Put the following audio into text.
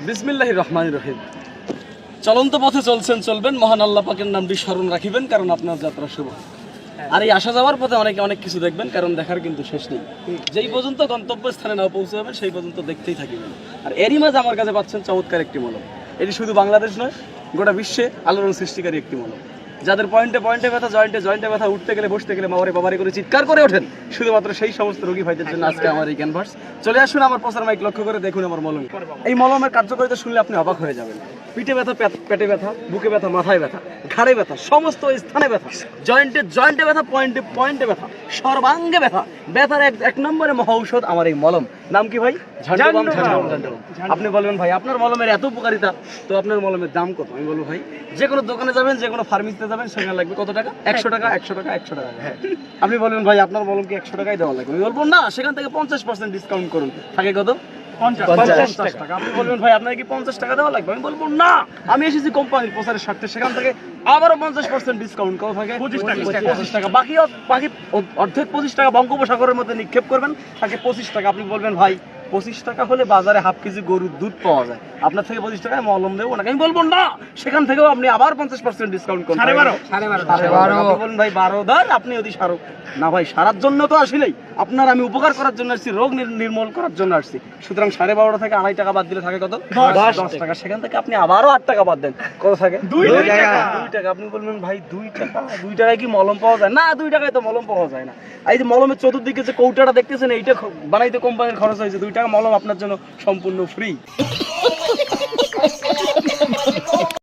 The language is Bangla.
বিসমিল্লাহির রহমানির রহিম। চলন্ত পথে চলছেন, চলবেন, মহান আল্লাহ পাকের নামটি স্মরণ রাখিবেন, কারণ আপনার যাত্রা শুভ। আর এই আসা যাওয়ার পথে অনেকে অনেক কিছু দেখবেন, কারণ দেখার কিন্তু শেষ নেই। যেই পর্যন্ত গন্তব্য স্থানে না পৌঁছে যাবেন সেই পর্যন্ত দেখতেই থাকিবেন। আর এরই মাঝে আমার কাছে পাচ্ছেন চমৎকার একটি মলম। এটি শুধু বাংলাদেশ নয়, গোটা বিশ্বে আলোড়ন সৃষ্টিকারী একটি মলম। যাদের পয়েন্টে পয়েন্টে ব্যথা, জয়েন্টে ব্যথা, উঠতে গেলে বসতে গেলে মামারে বাবারে করে চিৎকার করে ওঠেন, শুধুমাত্র সেই সমস্ত রোগী ভাইদের জন্য আজকে আমার এই ক্যানভাস। চলে আসুন আমার প্রচার মাইক লক্ষ্য করে দেখুন আমার মলম। এই মলমের কার্যকারিতা শুনলে আপনি অবাক হয়ে যাবেন। পিঠে ব্যথা, পেটে ব্যথা, বুকে ব্যথা, মাথায় ব্যথা, ঘাড়ে ব্যথা, সমস্ত স্থানে ব্যথা, জয়েন্টে ব্যথা, পয়েন্টে ব্যথা, সর্বাঙ্গে ব্যথা, ব্যথার এক নম্বরে মহা ঔষধ আমার এই মলম। নাম কি ভাই? ঝান্ডুবাম। আপনি বলবেন ভাই আপনার মলমের এত উপকারিতা, তো আপনার মলমের দাম কত? আমি বলবো ভাই, যে কোনো দোকানে যাবেন, যে কোনো ফার্মেসিতে যাবেন, সেখানে লাগবে কত টাকা? 100 টাকা, 100 টাকা, 100 টাকা। হ্যাঁ, আপনি বলবেন ভাই আপনার মলম কি 100 টাকাই দেওয়া লাগবে? আমি বলবো না, সেখান থেকে 50% ডিসকাউন্ট করুন। থাকে কত? 50 টাকা। আপনি বলবেন ভাই আপনাকে কি 50 টাকা দেওয়া লাগবে? আমি বলবো না, আমি এসেছি কোম্পানির প্রচারের স্বার্থে, সেখান থেকে আবারও 50% ডিসকাউন্ট কত থাকে? 25 টাকা। বাকি অর্ধেক 25 টাকা বঙ্গোপসাগরের মধ্যে নিক্ষেপ করবেন, থাকে 25 টাকা। আপনি বলবেন ভাই 25 টাকা হলে বাজারে হাফ কেজি গরুর দুধ পাওয়া যায়, আপনার থেকে 25 টাকায় মলম দেবো না। আমি বলবো না, সেখান থেকেও আপনি আবার 50% ডিসকাউন্ট করুন। 12.5 আপনি বলুন ভাই 12 ধর, আপনি যদি সারো না ভাই, সারার জন্য তো আসলেই আপনার আমি উপকার করার জন্য আসছি, রোগ নির্মূল করার জন্য আসছি। সুতরাং 12.5 থেকে 2.5 টাকা বাদ দিলে থাকে কত? 10 টাকা। সেখান থেকে আপনি আবারও 8 টাকা বাদ দেন, কত থাকে? 2 টাকা। আপনি বলবেন ভাই 2 টাকা, 2 টাকায় কি মলম পাওয়া যায়? না, 2 টাকায় তো মলম পাওয়া যায় না। এই যে মলমের চতুর্দিকে যে কৌটাটা দেখতেছেন, এইটা বানাইতে কোম্পানির খরচ হয়েছে 2 টাকা। মলম আপনার জন্য সম্পূর্ণ ফ্রি।